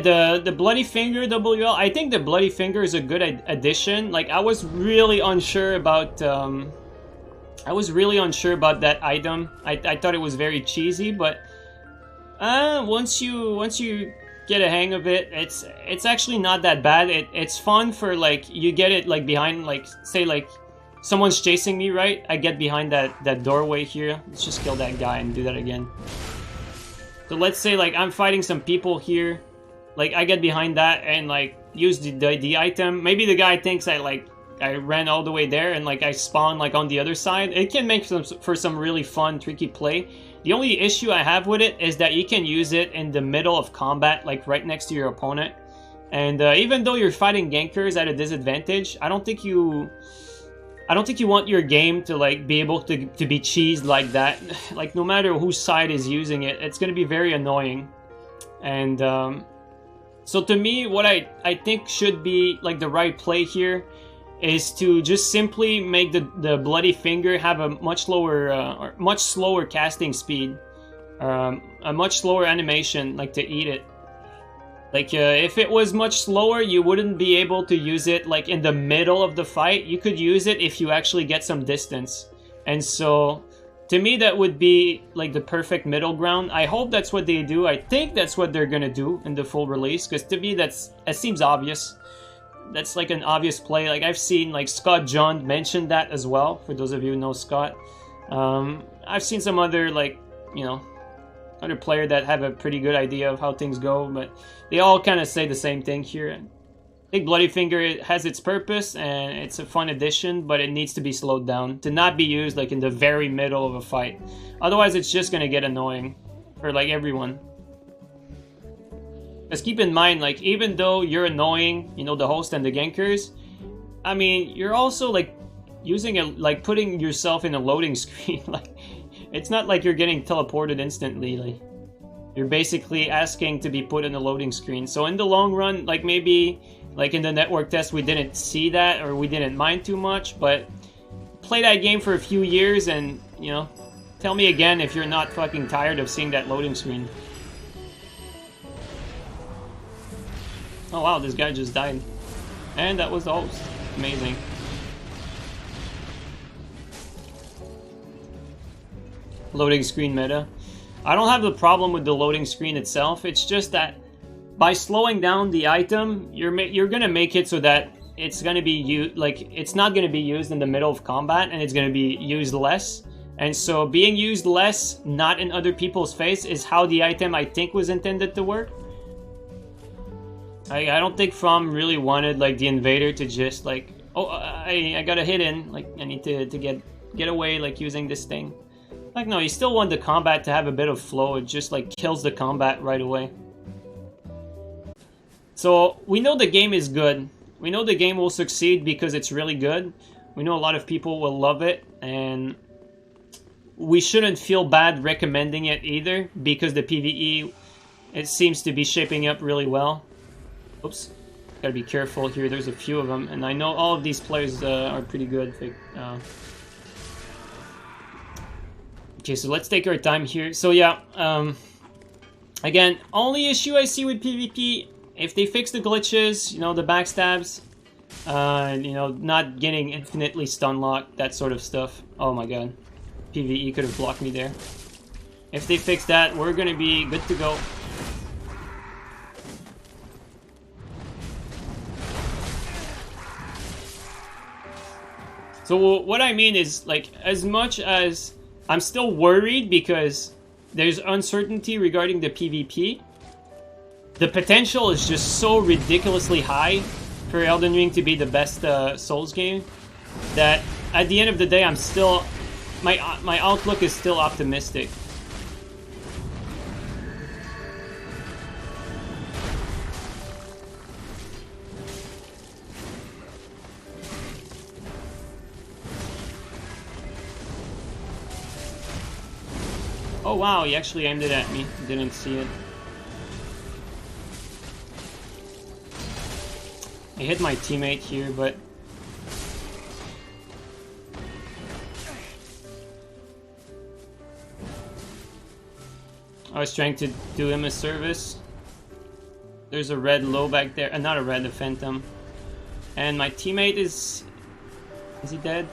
the Bloody Finger WL, I think the Bloody Finger is a good addition. Like, I was really unsure about that item. I thought it was very cheesy, but once you get a hang of it, it's actually not that bad. It's fun for, like, you get it like behind, like, say like someone's chasing me, right? I get behind that doorway here. Let's just kill that guy and do that again. So let's say like I'm fighting some people here. Like, I get behind that and, like, use the item. Maybe the guy thinks I ran all the way there and, like, I spawn, like, on the other side. It can make for some really fun, tricky play. The only issue I have with it is that you can use it in the middle of combat, like, right next to your opponent. And even though you're fighting gankers at a disadvantage, I don't think you want your game to, like, be able to be cheesed like that. Like, no matter whose side is using it, it's going to be very annoying. And, so to me, what I think should be, like, the right play here is to just simply make the Bloody Finger have a much slower casting speed. A much slower animation, like, to eat it. Like, if it was much slower, you wouldn't be able to use it, like, in the middle of the fight. You could use it if you actually get some distance. And so, to me, that would be, like, the perfect middle ground. I hope that's what they do. I think that's what they're gonna do in the full release, because to me, it seems obvious. That's, like, an obvious play. Like, I've seen, like, Scott John mention that as well, for those of you who know Scott. I've seen some other, like, you know, other player that have a pretty good idea of how things go, but they all kind of say the same thing here. I think Bloody Finger has its purpose, and it's a fun addition, but it needs to be slowed down to not be used, like, in the very middle of a fight. Otherwise, it's just gonna get annoying for, like, everyone. Because keep in mind, like, even though you're annoying, you know, the host and the gankers, I mean, you're also, like, using it, like, putting yourself in a loading screen. Like, it's not like you're getting teleported instantly. Like, you're basically asking to be put in a loading screen. So in the long run, like, maybe, like, in the network test, we didn't see that, or we didn't mind too much, but play that game for a few years and, you know, tell me again if you're not fucking tired of seeing that loading screen. Oh wow, this guy just died. And that was the host. Amazing. Loading screen meta. I don't have the problem with the loading screen itself. It's just that by slowing down the item, you're gonna make it so that it's gonna be it's not gonna be used in the middle of combat, and it's gonna be used less. And so being used less, not in other people's face, is how the item, I think, was intended to work. I don't think From really wanted, like, the invader to just, like, oh, I got a hit in, like, I need to get away, like, using this thing. Like, no, you still want the combat to have a bit of flow. It just, like, kills the combat right away. So, we know the game is good. We know the game will succeed because it's really good. We know a lot of people will love it, and we shouldn't feel bad recommending it either, because the PvE, it seems to be shaping up really well. Oops, gotta be careful here, there's a few of them, and I know all of these players are pretty good. Okay, so let's take our time here. So yeah, again, only issue I see with PvP, if they fix the glitches, you know, the backstabs, you know, not getting infinitely stun locked, that sort of stuff. Oh my god, PvE could have blocked me there. If they fix that, we're gonna be good to go. So what I mean is, like, as much as I'm still worried because there's uncertainty regarding the PvP, the potential is just so ridiculously high for Elden Ring to be the best Souls game that at the end of the day, I'm still, my outlook is still optimistic. Oh wow, he actually aimed it at me. Didn't see it. I hit my teammate here, but I was trying to do him a service. There's a red low back there. Not a red, a phantom. And my teammate is... Is he dead?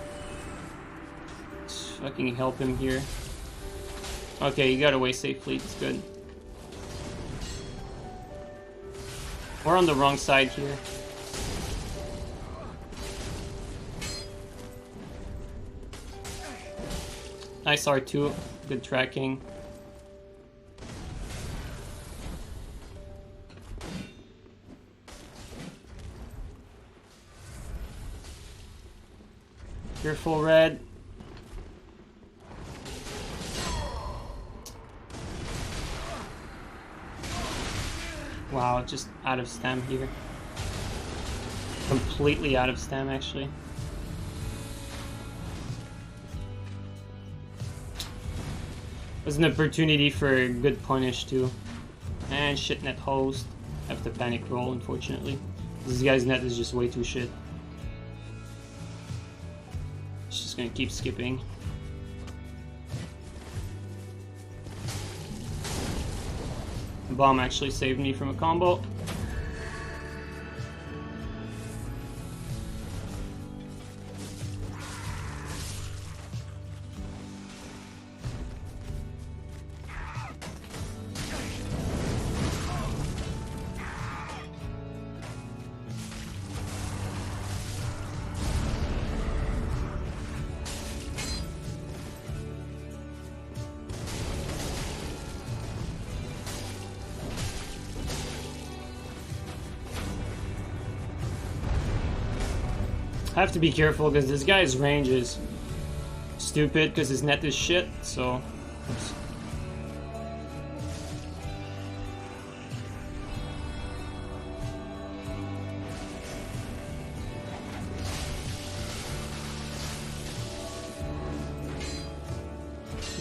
Let's fucking help him here. Okay, you got away safely. It's good. We're on the wrong side here. Nice R2. Good tracking. Careful, red. Wow, just out of stam here. Completely out of stam, actually. Was an opportunity for a good punish, too. And shit net host. Have to panic roll, unfortunately. This guy's net is just way too shit. Just gonna keep skipping. The bomb actually saved me from a combo. I have to be careful because this guy's range is stupid because his net is shit, so... Oops.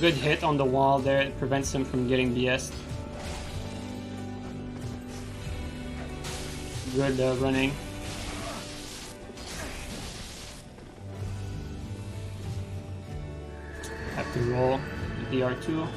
Good hit on the wall there, it prevents him from getting BS'd. Good running. Have to roll with the R2.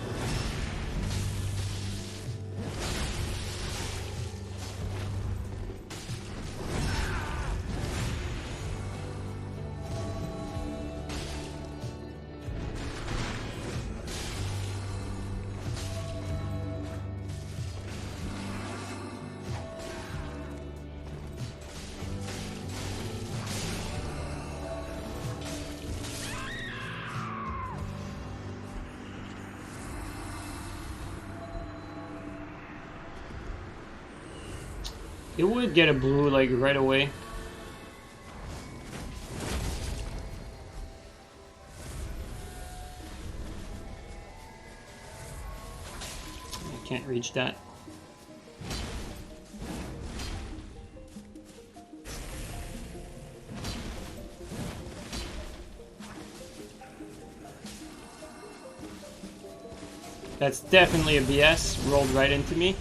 It would get a blue like right away. I can't reach that. That's definitely a BS. Rolled right into me.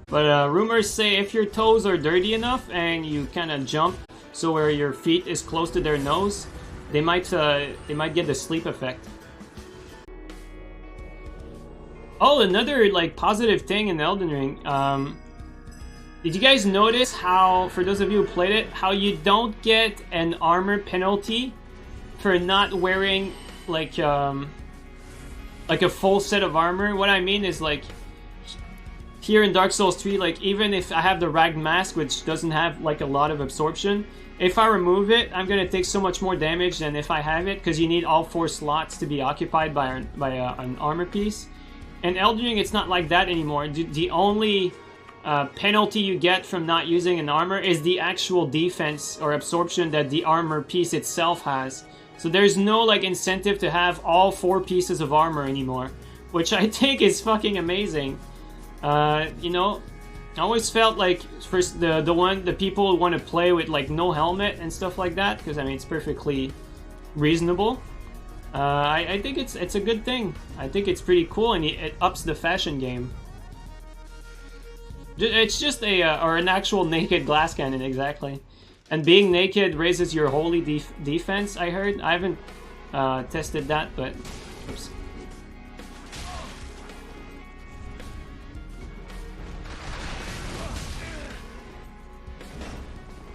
But rumors say if your toes are dirty enough and you kind of jump so where your feet is close to their nose, they might get the sleep effect. Oh, another like positive thing in Elden Ring. Did you guys notice how, for those of you who played it, how you don't get an armor penalty for not wearing like a full set of armor? What I mean is like, here in Dark Souls 3, like even if I have the Ragged Mask, which doesn't have like a lot of absorption, if I remove it, I'm gonna take so much more damage than if I have it, because you need all 4 slots to be occupied by an armor piece. In Elden Ring, it's not like that anymore. The only penalty you get from not using an armor is the actual defense or absorption that the armor piece itself has. So there's no like incentive to have all 4 pieces of armor anymore, which I think is fucking amazing. You know, I always felt like first the people want to play with like no helmet and stuff like that, because I mean it's perfectly reasonable. I think it's a good thing. I think it's pretty cool, and it ups the fashion game. It's just or an actual naked glass cannon, exactly. And being naked raises your holy defense, I heard. I haven't tested that, but... Oops.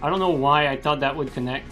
I don't know why I thought that would connect.